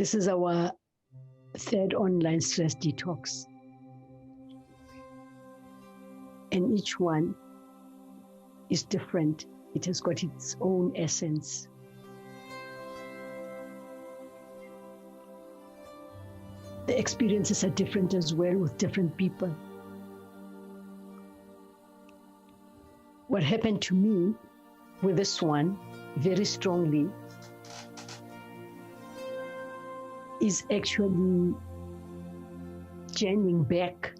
This is our third online stress detox. And each one is different. It has got its own essence. The experiences are different as well with different people. What happened to me with this one very strongly is actually journeying back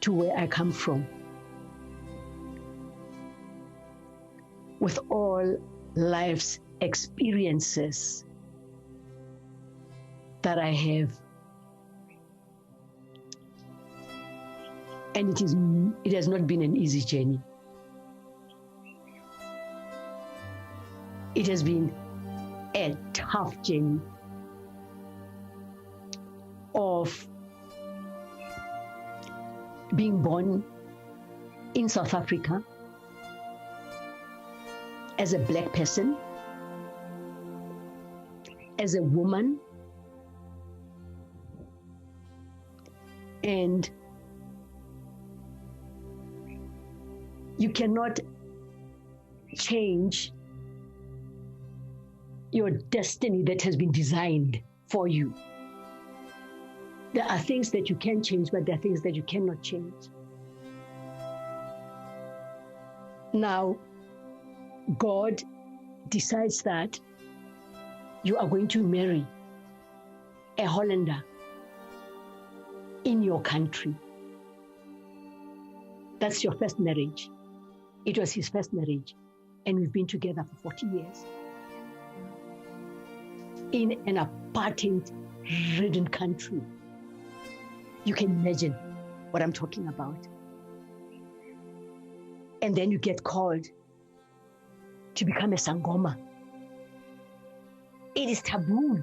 to where I come from. With all life's experiences that I have. And it has not been an easy journey. It has been a tough journey of being born in South Africa as a Black person, as a woman, and you cannot change your destiny that has been designed for you. There are things that you can change, but there are things that you cannot change. Now, God decides that you are going to marry a Hollander in your country. That's your first marriage. It was his first marriage, and we've been together for 40 years in an apartheid-ridden country. You can imagine what I'm talking about. And then you get called to become a Sangoma. It is taboo.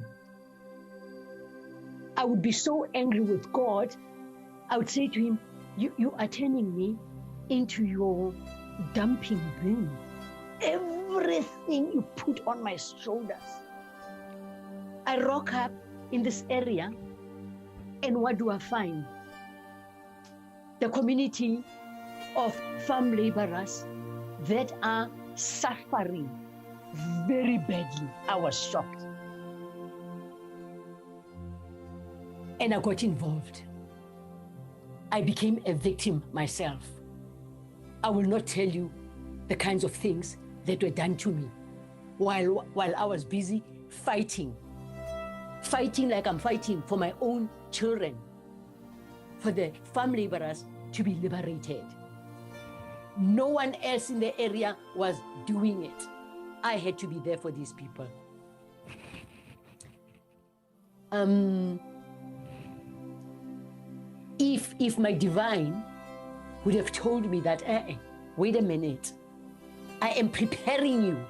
I would be so angry with God. I would say to him, you are turning me into your dumping bin. Everything you put on my shoulders. I rock up in this area, and what do I find? The community of farm laborers that are suffering very badly. I was shocked. And I got involved. I became a victim myself. I will not tell you the kinds of things that were done to me while I was busy fighting like I'm fighting for my own children, for the farm laborers to be liberated. No one else in the area was doing it. I had to be there for these people. If my divine would have told me that, wait a minute, I am preparing you,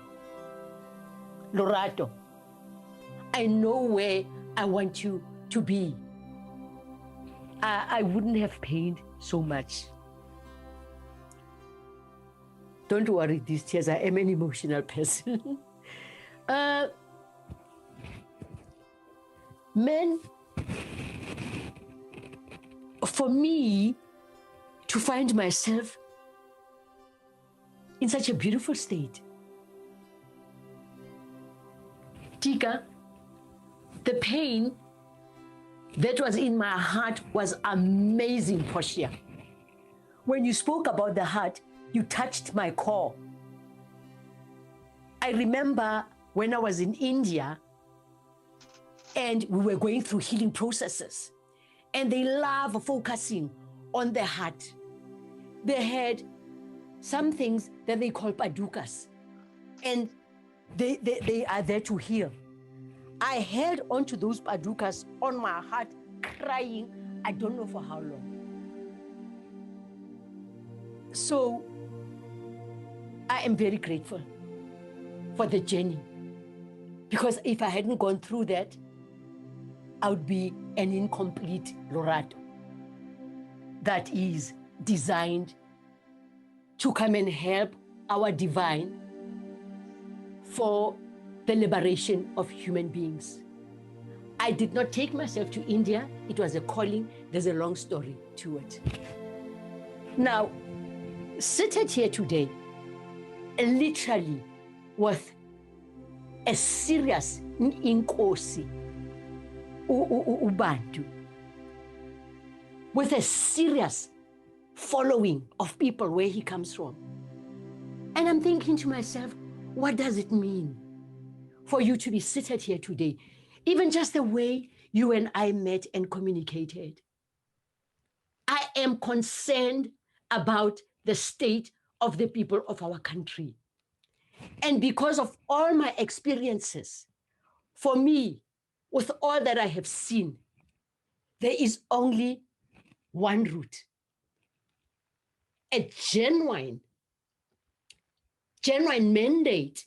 Lorato. I know where I want you to be. I wouldn't have paid so much. Don't worry, these tears, I am an emotional person. Men, for me to find myself in such a beautiful state, Tika, the pain that was in my heart was amazing, Portia. When you spoke about the heart, you touched my core. I remember when I was in India and we were going through healing processes, and they love focusing on the heart. They had some things that they call padukas, and they are there to heal. I held onto those padukas on my heart, crying, I don't know for how long. So I am very grateful for the journey, because if I hadn't gone through that, I would be an incomplete Lorato that is designed to come and help our divine for the liberation of human beings. I did not take myself to India. It was a calling. There's a long story to it. Now, seated here today, literally with a serious inkosi, ubantu, with a serious following of people where he comes from. And I'm thinking to myself, what does it mean for you to be seated here today? Even just the way you and I met and communicated. I am concerned about the state of the people of our country. And because of all my experiences, for me, with all that I have seen, there is only one route. A genuine mandate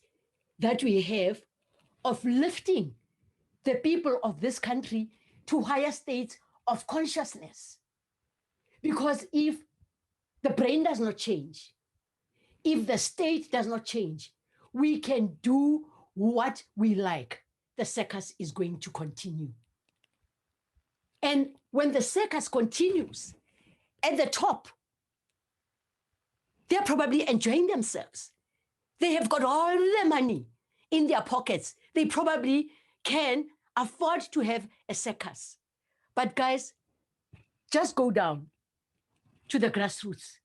that we have of lifting the people of this country to higher states of consciousness. Because if the brain does not change, if the state does not change, we can do what we like. The circus is going to continue. And when the circus continues, at the top, they're probably enjoying themselves. They have got all the money in their pockets. They probably can afford to have a circus. But guys, just go down to the grassroots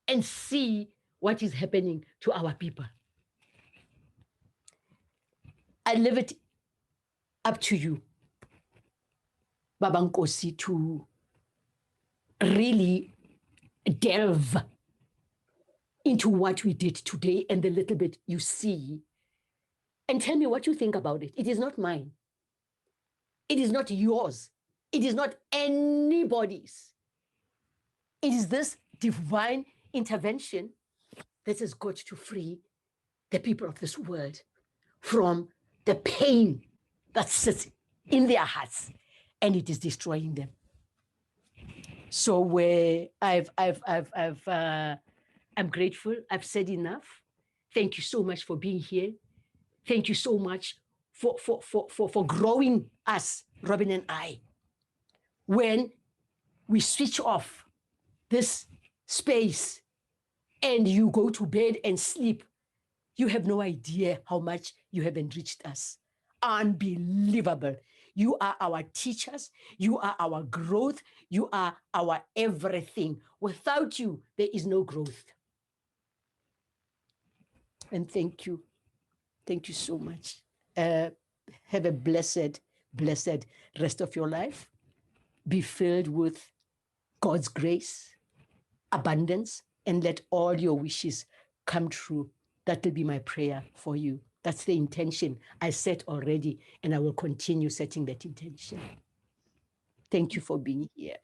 and see what is happening to our people. I leave it up to you, Babankosi, to really delve into what we did today and the little bit you see, and tell me what you think about it. It is not mine. It is not yours. It is not anybody's. It is this divine intervention that has got to free the people of this world from the pain that sits in their hearts and it is destroying them. So I'm grateful. I've said enough. Thank you so much for being here. Thank you so much for growing us, Robin and I. When we switch off this space and you go to bed and sleep, you have no idea how much you have enriched us. Unbelievable. You are our teachers. You are our growth. You are our everything. Without you, there is no growth. And thank you. Thank you so much. Have a blessed rest of your life. Be filled with God's grace, abundance, and let all your wishes come true. That will be my prayer for you. That's the intention I set already, and I will continue setting that intention. Thank you for being here.